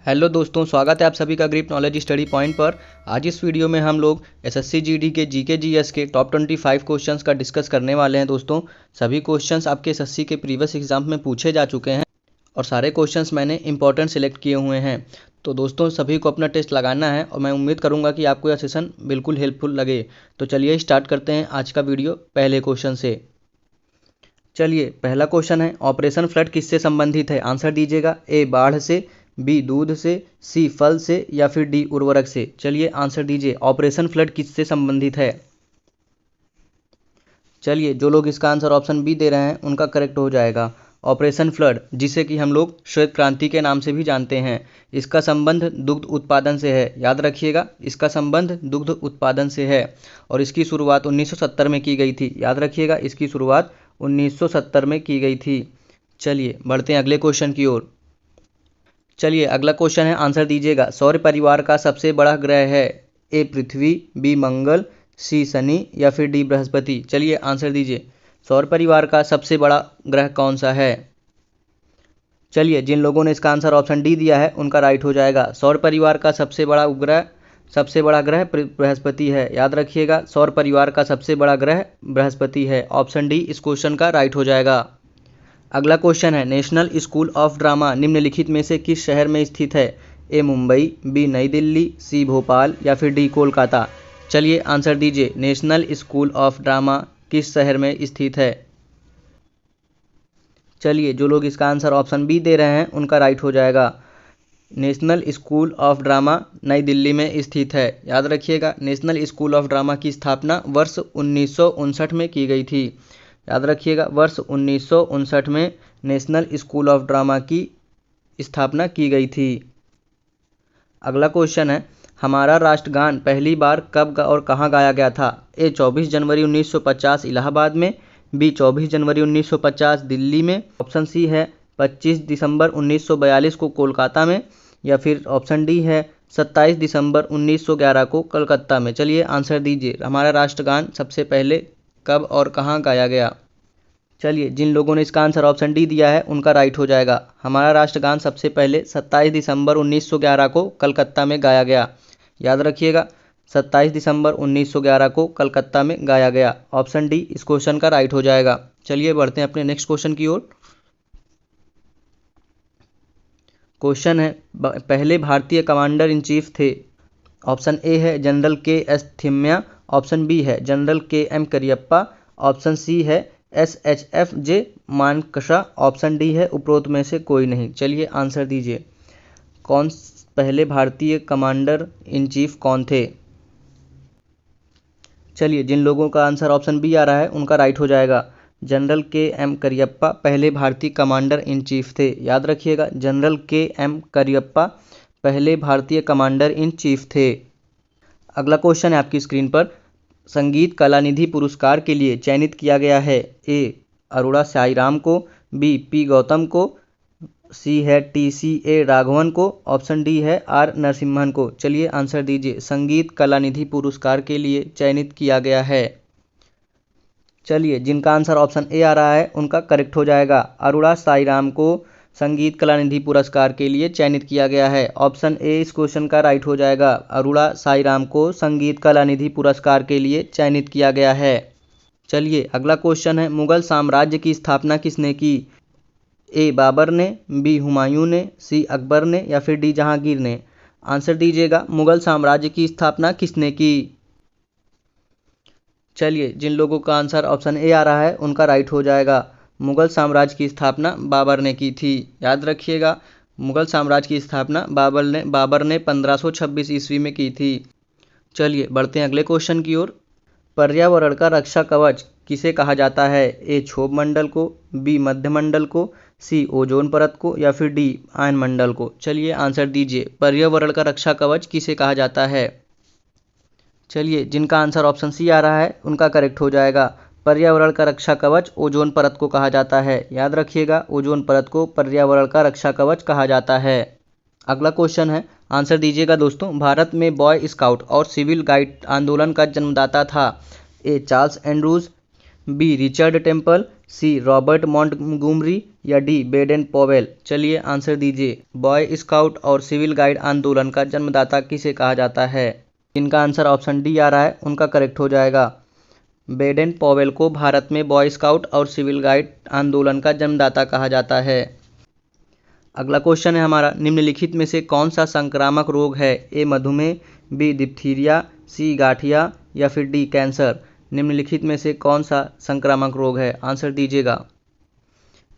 Hello दोस्तों, स्वागत है आप सभी का ग्रिप नॉलेज स्टडी पॉइंट पर। आज इस वीडियो में हम लोग एसएससी जीडी के जीके जीएस के टॉप 25 क्वेश्चंस का डिस्कस करने वाले हैं। दोस्तों, सभी क्वेश्चंस आपके एसएससी के प्रीवियस एग्जाम में पूछे जा चुके हैं और सारे क्वेश्चंस मैंने इंपॉर्टेंट सिलेक्ट किए हुए हैं। तो दोस्तों, सभी को अपना टेस्ट लगाना है और मैं उम्मीद करूँगा कि आपको यह सेशन बिल्कुल हेल्पफुल लगे। तो चलिए स्टार्ट करते हैं आज का वीडियो पहले क्वेश्चन से। चलिए, पहला क्वेश्चन है, ऑपरेशन फ्लड किससे संबंधित है? आंसर दीजिएगा। ए बाढ़ से, बी दूध से, सी फल से या फिर डी उर्वरक से। चलिए आंसर दीजिए, ऑपरेशन फ्लड किससे संबंधित है? चलिए, जो लोग इसका आंसर ऑप्शन बी दे रहे हैं उनका करेक्ट हो जाएगा। ऑपरेशन फ्लड, जिसे कि हम लोग श्वेत क्रांति के नाम से भी जानते हैं, इसका संबंध दुग्ध उत्पादन से है। याद रखिएगा, इसका संबंध दुग्ध उत्पादन से है और इसकी शुरुआत 1970 में की गई थी। याद रखिएगा, इसकी शुरुआत 1970 में की गई थी। चलिए बढ़ते हैं अगले क्वेश्चन की ओर। चलिए अगला क्वेश्चन है, आंसर दीजिएगा। सौर परिवार का सबसे बड़ा ग्रह है? ए पृथ्वी, बी मंगल, सी शनि या फिर डी बृहस्पति। चलिए आंसर दीजिए, सौर परिवार का सबसे बड़ा ग्रह कौन सा है? चलिए, जिन लोगों ने इसका आंसर ऑप्शन डी दिया है उनका राइट हो जाएगा। सौर परिवार का सबसे बड़ा ग्रह बृहस्पति है। याद रखिएगा, सौर परिवार का सबसे बड़ा ग्रह बृहस्पति है। ऑप्शन डी इस क्वेश्चन का राइट हो जाएगा। अगला क्वेश्चन है, नेशनल स्कूल ऑफ ड्रामा निम्नलिखित में से किस शहर में स्थित है? ए मुंबई, बी नई दिल्ली, सी भोपाल या फिर डी कोलकाता। चलिए आंसर दीजिए, नेशनल स्कूल ऑफ ड्रामा किस शहर में स्थित है? चलिए, जो लोग इसका आंसर ऑप्शन बी दे रहे हैं उनका राइट हो जाएगा। नेशनल स्कूल ऑफ ड्रामा नई दिल्ली में स्थित है। याद रखिएगा, नेशनल स्कूल ऑफ ड्रामा की स्थापना वर्ष 1959 में की गई थी। याद रखिएगा, वर्ष 1959 में नेशनल स्कूल ऑफ ड्रामा की स्थापना की गई थी। अगला क्वेश्चन है, हमारा राष्ट्रगान पहली बार कब और कहाँ गाया गया था? ए 24 जनवरी 1950 इलाहाबाद में, बी 24 जनवरी 1950 दिल्ली में, ऑप्शन सी है 25 दिसंबर 1942 को कोलकाता में या फिर ऑप्शन डी है 27 दिसंबर 1911 को कलकत्ता में। चलिए आंसर दीजिए, हमारा राष्ट्रगान सबसे पहले कब और कहाँ गाया गया? चलिए, जिन लोगों ने इसका आंसर ऑप्शन डी दिया है उनका राइट हो जाएगा। हमारा राष्ट्रगान सबसे पहले 27 दिसंबर 1911 को कलकत्ता में गाया गया। याद रखिएगा, 27 दिसंबर 1911 को कलकत्ता में गाया गया। ऑप्शन डी इस क्वेश्चन का राइट हो जाएगा। चलिए बढ़ते हैं अपने नेक्स्ट क्वेश्चन की ओर। क्वेश्चन है, पहले भारतीय कमांडर इन चीफ थे? ऑप्शन ए है जनरल के एस थिम्मैया, ऑप्शन बी है जनरल के एम करियप्पा, ऑप्शन सी है SHF जे मानेकशॉ, ऑप्शन डी है उपरोक्त में से कोई नहीं। चलिए आंसर दीजिए, कौन पहले भारतीय कमांडर इन चीफ कौन थे? चलिए, जिन लोगों का आंसर ऑप्शन बी आ रहा है उनका राइट हो जाएगा। जनरल के एम करियप्पा पहले भारतीय कमांडर इन चीफ थे। याद रखिएगा, जनरल के एम करियप्पा पहले भारतीय कमांडर इन चीफ थे। अगला क्वेश्चन है आपकी स्क्रीन पर, संगीत कलानिधि पुरस्कार के लिए चयनित किया गया है? ए अरोड़ा साईराम को, बी पी गौतम को, सी है TCA राघवन को, ऑप्शन डी है आर नरसिम्हन को। चलिए आंसर दीजिए, संगीत कलानिधि पुरस्कार के लिए चयनित किया गया है। चलिए, जिनका आंसर ऑप्शन ए आ रहा है उनका करेक्ट हो जाएगा। अरोड़ा साईराम को संगीत कलानिधि पुरस्कार के लिए चयनित किया गया है। ऑप्शन ए इस क्वेश्चन का राइट हो जाएगा। अरोड़ा साईराम को संगीत कलानिधि पुरस्कार के लिए चयनित किया गया है। चलिए अगला क्वेश्चन है, मुगल साम्राज्य की स्थापना किसने की? ए बाबर ने, बी हुमायूं ने, सी अकबर ने या फिर डी जहांगीर ने। आंसर दीजिएगा, मुगल साम्राज्य की स्थापना किसने की? चलिए, जिन लोगों का आंसर ऑप्शन ए आ रहा है उनका राइट हो जाएगा। मुगल साम्राज्य की स्थापना बाबर ने की थी। याद रखिएगा, मुगल साम्राज्य की स्थापना बाबर ने 1526 ईस्वी में की थी। चलिए बढ़ते हैं अगले क्वेश्चन की ओर। पर्यावरण का रक्षा कवच किसे कहा जाता है? ए क्षोभ मंडल को, बी मध्य मंडल को, सी ओजोन परत को या फिर डी आयन मंडल को। चलिए आंसर दीजिए, पर्यावरण का रक्षा कवच किसे कहा जाता है? चलिए, जिनका आंसर ऑप्शन सी आ रहा है उनका करेक्ट हो जाएगा। पर्यावरण का रक्षा कवच ओजोन परत को कहा जाता है। याद रखिएगा, ओजोन परत को पर्यावरण का रक्षा कवच कहा जाता है। अगला क्वेश्चन है, आंसर दीजिएगा दोस्तों, भारत में बॉय स्काउट और सिविल गाइड आंदोलन का जन्मदाता था? A Charles Andrews, B Richard Temple, C Robert Montgomery या डी बेडेन पॉवेल। चलिए आंसर दीजिए। बॉय स्काउट और सिविल गाइड आंदोलन का जन्मदाता किसे कहा जाता है? जिनका आंसर ऑप्शन डी आ रहा है उनका करेक्ट हो जाएगा। बेडेन पॉवेल को भारत में बॉय स्काउट और सिविल गाइड आंदोलन का जन्मदाता कहा जाता है। अगला क्वेश्चन है हमारा, निम्नलिखित में से कौन सा संक्रामक रोग है? ए मधुमेह, बी डिप्थीरिया, सी गाठिया या फिर डी कैंसर। निम्नलिखित में से कौन सा संक्रामक रोग है? आंसर दीजिएगा।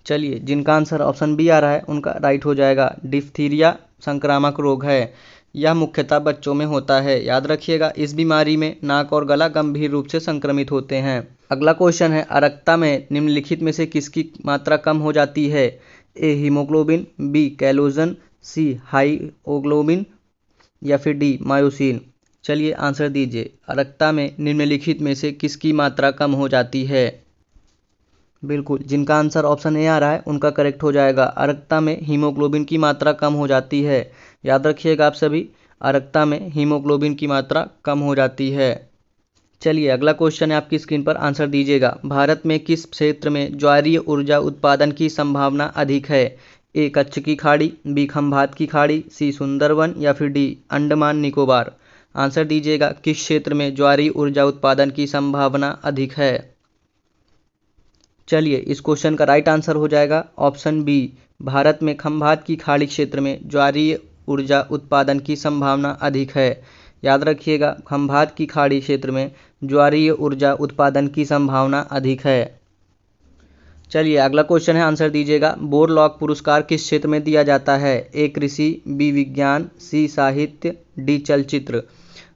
चलिए जिनका आंसर ऑप्शन बी आ रहा है उनका राइट हो जाएगा। डिप्थीरिया संक्रामक रोग है। यह मुख्यतः बच्चों में होता है। याद रखिएगा, इस बीमारी में नाक और गला गंभीर रूप से संक्रमित होते हैं। अगला क्वेश्चन है, अरक्ता में निम्नलिखित में से किसकी मात्रा कम हो जाती है? ए हीमोग्लोबिन, बी कैलोजन, सी हाइओग्लोबिन या फिर डी मायोसिन। चलिए आंसर दीजिए। अरक्ता में निम्नलिखित में से किसकी मात्रा कम हो जाती है? बिल्कुल, जिनका आंसर ऑप्शन ए आ रहा है उनका करेक्ट हो जाएगा। अरक्ता में हीमोग्लोबिन की मात्रा कम हो जाती है। याद रखिएगा आप सभी, अरक्ता में हीमोग्लोबिन की मात्रा कम हो जाती है। चलिए अगला क्वेश्चन है आपकी स्क्रीन पर, आंसर दीजिएगा। भारत में किस क्षेत्र में ज्वारीय ऊर्जा उत्पादन की संभावना अधिक है? ए कच्छ की खाड़ी, बी खंभात की खाड़ी, सी सुंदरवन या फिर डी अंडमान निकोबार। आंसर दीजिएगा, किस क्षेत्र में ज्वारीय ऊर्जा उत्पादन की संभावना अधिक है? चलिए इस क्वेश्चन का राइट आंसर हो जाएगा ऑप्शन बी। भारत में खंभात की खाड़ी क्षेत्र में ज्वारीय ऊर्जा उत्पादन की संभावना अधिक है। याद रखिएगा, खंभात की खाड़ी क्षेत्र में ज्वारीय ऊर्जा उत्पादन की संभावना अधिक है। चलिए अगला क्वेश्चन है, आंसर दीजिएगा। बोरलॉग पुरस्कार किस क्षेत्र में दिया जाता है? ए कृषि, बी विज्ञान, सी साहित्य, डी चलचित्र।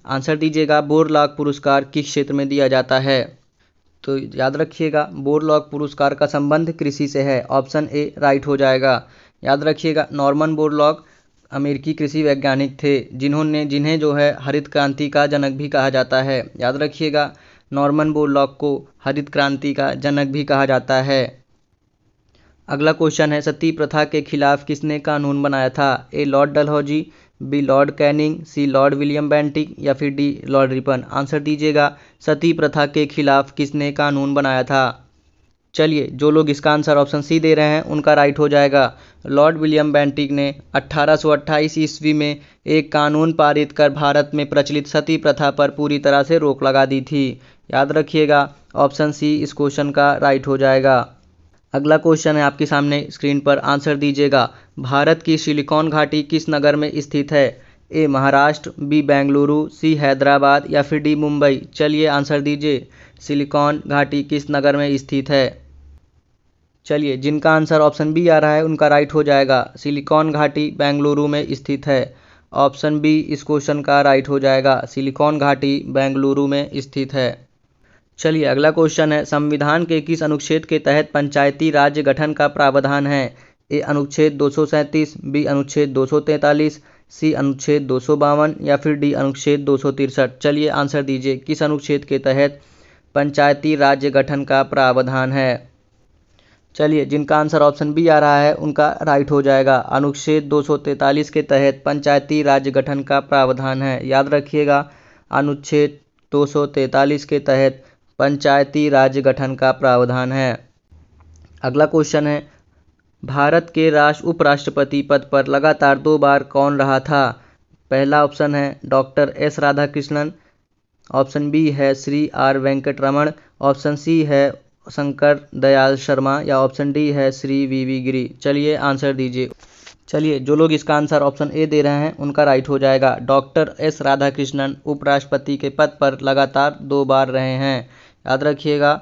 आंसर दीजिएगा, बोरलॉग पुरस्कार किस क्षेत्र में दिया जाता है? तो याद रखिएगा, बोरलॉग पुरस्कार का संबंध कृषि से है। ऑप्शन ए राइट हो जाएगा। याद रखिएगा, नॉर्मन बोरलॉग अमेरिकी कृषि वैज्ञानिक थे जिन्हें जो है हरित क्रांति का जनक भी कहा जाता है। याद रखिएगा, नॉर्मन बोरलॉग को हरित क्रांति का जनक भी कहा जाता है। अगला क्वेश्चन है, सती प्रथा के खिलाफ किसने कानून बनाया था? A lord Dalhousie, B lord Canning, C lord William Bentinck या फिर डी लॉर्ड रिपन। आंसर दीजिएगा, सती प्रथा के खिलाफ किसने कानून बनाया था? चलिए जो लोग इसका आंसर ऑप्शन सी दे रहे हैं उनका राइट हो जाएगा। लॉर्ड विलियम बेंटिक ने 1828 ईस्वी में एक कानून पारित कर भारत में प्रचलित सती प्रथा पर पूरी तरह से रोक लगा दी थी। याद रखिएगा, ऑप्शन सी इस क्वेश्चन का राइट हो जाएगा। अगला क्वेश्चन है आपके सामने स्क्रीन पर, आंसर दीजिएगा। भारत की सिलिकॉन घाटी किस नगर में स्थित है? ए महाराष्ट्र, बी बेंगलुरु, सी हैदराबाद या फिर डी मुंबई। चलिए आंसर दीजिए, सिलिकॉन घाटी किस नगर में स्थित है? चलिए जिनका आंसर ऑप्शन बी आ रहा है उनका राइट हो जाएगा। सिलिकॉन घाटी बेंगलुरु में स्थित है। ऑप्शन बी इस क्वेश्चन का राइट हो जाएगा। सिलिकॉन घाटी बेंगलुरु में स्थित है। चलिए अगला क्वेश्चन है, संविधान के किस अनुच्छेद के तहत पंचायती राज्य गठन का प्रावधान है? ए अनुच्छेद 237, बी अनुच्छेद 243, सी अनुच्छेद 252 या फिर डी अनुच्छेद 263। चलिए आंसर दीजिए, किस अनुच्छेद के तहत पंचायती राज्य गठन का प्रावधान है? चलिए जिनका आंसर ऑप्शन बी आ रहा है उनका राइट हो जाएगा। अनुच्छेद 243 के तहत पंचायती राज्य गठन का प्रावधान है। याद रखिएगा, अनुच्छेद 243 के तहत पंचायती राज्य गठन का प्रावधान है। अगला क्वेश्चन है, भारत के उपराष्ट्रपति पद पर लगातार 2 बार कौन रहा था? पहला ऑप्शन है doctor S Radhakrishnan, option B है Shri R Venkataraman, option C है शंकर दयाल शर्मा या ऑप्शन डी है श्री वी गिरी। चलिए आंसर दीजिए। चलिए जो लोग इसका आंसर ऑप्शन ए दे रहे हैं उनका राइट हो जाएगा। डॉक्टर एस राधाकृष्णन उपराष्ट्रपति के पद पर लगातार 2 बार रहे हैं। याद रखिएगा,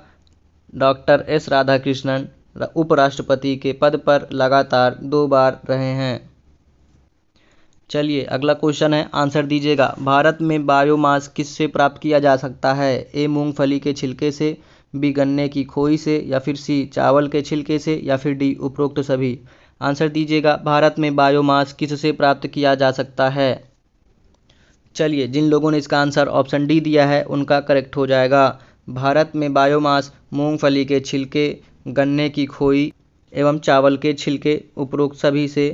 डॉक्टर एस राधाकृष्णन उपराष्ट्रपति के पद पर लगातार 2 बार रहे हैं। चलिए अगला क्वेश्चन है, आंसर दीजिएगा। भारत में बायोमास किससे प्राप्त किया जा सकता है? ए मूंगफली के छिलके से, बी गन्ने की खोई से या फिर सी चावल के छिलके से या फिर डी उपरोक्त सभी। आंसर दीजिएगा, भारत में बायोमास किससे प्राप्त किया जा सकता है? चलिए जिन लोगों ने इसका आंसर ऑप्शन डी दिया है उनका करेक्ट हो जाएगा। भारत में बायोमास मूंगफली के छिलके, गन्ने की खोई एवं चावल के छिलके उपरोक्त सभी से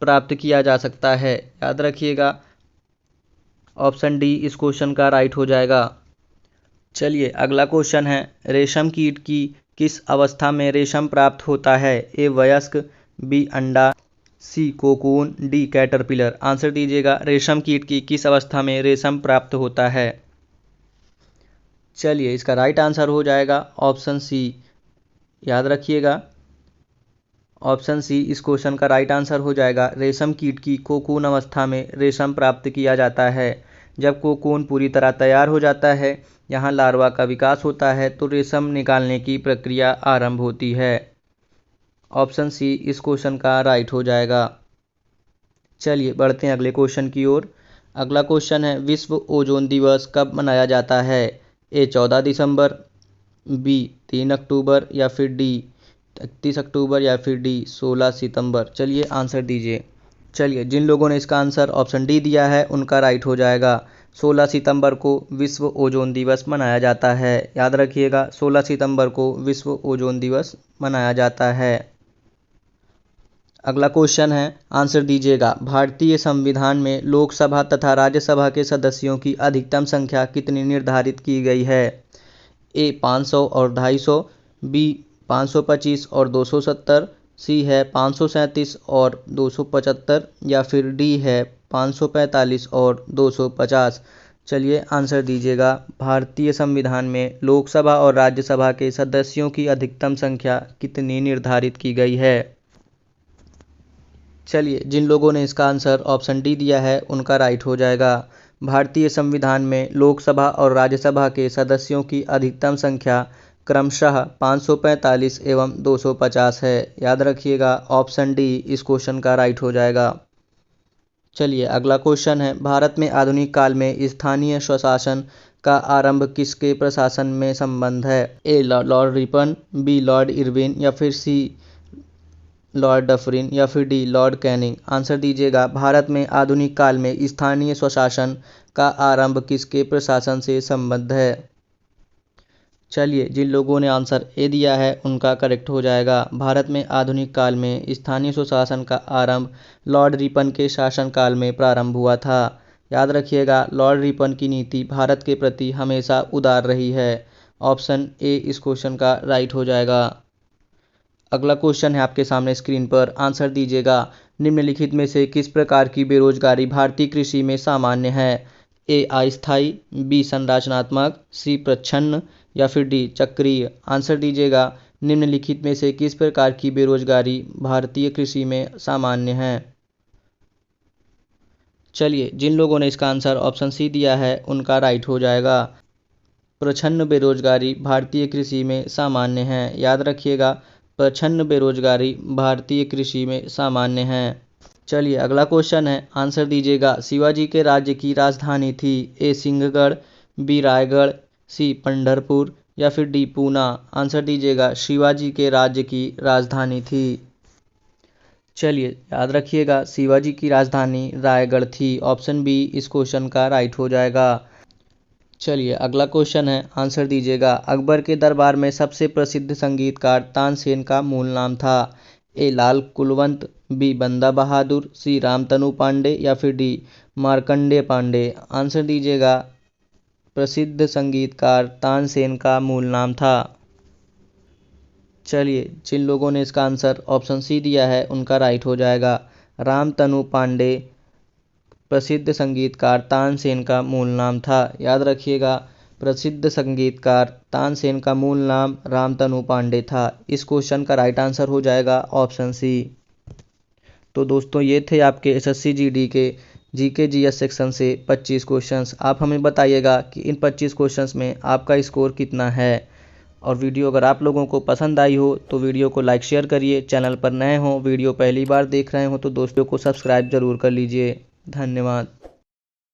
प्राप्त किया जा सकता है। याद रखिएगा, ऑप्शन डी इस क्वेश्चन का राइट हो जाएगा। चलिए अगला क्वेश्चन है, रेशम कीट की किस अवस्था में रेशम प्राप्त होता है? ए वयस्क, बी अंडा, सी कोकून, डी कैटरपिलर। आंसर दीजिएगा, रेशम कीट की किस अवस्था में रेशम प्राप्त होता है? चलिए, इसका राइट आंसर हो जाएगा ऑप्शन सी। याद रखिएगा, ऑप्शन सी इस क्वेश्चन का राइट आंसर हो जाएगा। रेशम कीट की कोकून अवस्था में रेशम प्राप्त किया जाता है। जब कोकून पूरी तरह तैयार हो जाता है, यहाँ लार्वा का विकास होता है, तो रेशम निकालने की प्रक्रिया आरंभ होती है। ऑप्शन सी इस क्वेश्चन का राइट हो जाएगा। चलिए बढ़ते हैं अगले क्वेश्चन की ओर। अगला क्वेश्चन है, विश्व ओजोन दिवस कब मनाया जाता है? ए 14 दिसंबर, बी 3 अक्टूबर, या फिर डी 31 अक्टूबर, या फिर डी 16 सितंबर। चलिए आंसर दीजिए। चलिए, जिन लोगों ने इसका आंसर ऑप्शन डी दिया है उनका राइट हो जाएगा। 16 सितंबर को विश्व ओजोन दिवस मनाया जाता है। याद रखिएगा, 16 सितंबर को विश्व ओजोन दिवस मनाया जाता है। अगला क्वेश्चन है, आंसर दीजिएगा। भारतीय संविधान में लोकसभा तथा राज्यसभा के सदस्यों की अधिकतम संख्या कितनी निर्धारित की गई है? ए 500 और 250, बी 525 और 270, सी है 537 और 275, या फिर डी है 545 और 250। चलिए आंसर दीजिएगा। भारतीय संविधान में लोकसभा और राज्यसभा के सदस्यों की अधिकतम संख्या कितनी निर्धारित की गई है? चलिए, जिन लोगों ने इसका आंसर ऑप्शन डी दिया है उनका राइट हो जाएगा। भारतीय संविधान में लोकसभा और राज्यसभा के सदस्यों की अधिकतम संख्या क्रमशः 545 एवं 250 है। याद रखिएगा, ऑप्शन डी इस क्वेश्चन का राइट हो जाएगा। चलिए अगला क्वेश्चन है, भारत में आधुनिक काल में स्थानीय स्वशासन का आरंभ किसके प्रशासन में संबंध है? A lord Ripon, B lord Irwin, या फिर सी लॉर्ड डफरिन, या फिर डी लॉर्ड कैनिंग। आंसर दीजिएगा। भारत में आधुनिक काल में स्थानीय स्वशासन का आरंभ किसके प्रशासन से संबद्ध है? चलिए, जिन लोगों ने आंसर ए दिया है उनका करेक्ट हो जाएगा। भारत में आधुनिक काल में स्थानीय स्वशासन का आरंभ लॉर्ड रिपन के शासनकाल में प्रारंभ हुआ था। याद रखिएगा, लॉर्ड रिपन की नीति भारत के प्रति हमेशा उदार रही है। ऑप्शन ए इस क्वेश्चन का राइट हो जाएगा। अगला क्वेश्चन है आपके सामने स्क्रीन पर, आंसर दीजिएगा। निम्नलिखित में से किस प्रकार की बेरोजगारी भारतीय कृषि में सामान्य है? ए अस्थायी, बी संरचनात्मक, सी प्रच्छन्न, या फिर डी चक्रीय। आंसर दीजिएगा। निम्नलिखित में से किस प्रकार की बेरोजगारी भारतीय कृषि में सामान्य है? चलिए, जिन लोगों ने इसका आंसर ऑप्शन सी दिया है उनका राइट हो जाएगा। प्रच्छन्न बेरोजगारी भारतीय कृषि में सामान्य है। याद रखिएगा, प्रच्छन्न बेरोजगारी भारतीय कृषि में सामान्य है। चलिए अगला क्वेश्चन है, आंसर दीजिएगा। शिवाजी के राज्य की राजधानी थी? ए सिंहगढ़, बी रायगढ़, सी पंढरपुर, या फिर डी पूना। आंसर दीजिएगा। शिवाजी के राज्य की राजधानी थी। चलिए याद रखिएगा, शिवाजी की राजधानी रायगढ़ थी। ऑप्शन बी इस क्वेश्चन का राइट हो जाएगा। चलिए अगला क्वेश्चन है, आंसर दीजिएगा। अकबर के दरबार में सबसे प्रसिद्ध संगीतकार तानसेन का मूल नाम था? ए लाल कुलवंत, बी बंदा बहादुर, सी रामतनु पांडे, या फिर डी मार्कंडेय पांडे। आंसर दीजिएगा। प्रसिद्ध संगीतकार तानसेन का मूल नाम था। चलिए, जिन लोगों ने इसका आंसर ऑप्शन सी दिया है उनका राइट हो जाएगा। रामतनु पांडे प्रसिद्ध संगीतकार तानसेन का मूल नाम था। याद रखिएगा, प्रसिद्ध संगीतकार तानसेन का मूल नाम रामतनु पांडे था। इस क्वेश्चन का राइट आंसर हो जाएगा ऑप्शन सी। तो दोस्तों, ये थे आपके एसएससी जीडी के जीके जीएस सेक्शन से 25 क्वेश्चंस। आप हमें बताइएगा कि इन 25 क्वेश्चंस में आपका स्कोर कितना है। और वीडियो अगर आप लोगों को पसंद आई हो तो वीडियो को लाइक शेयर करिए। चैनल पर नए हो, वीडियो पहली बार देख रहे हो तो दोस्तों को सब्सक्राइब जरूर कर लीजिए। धन्यवाद।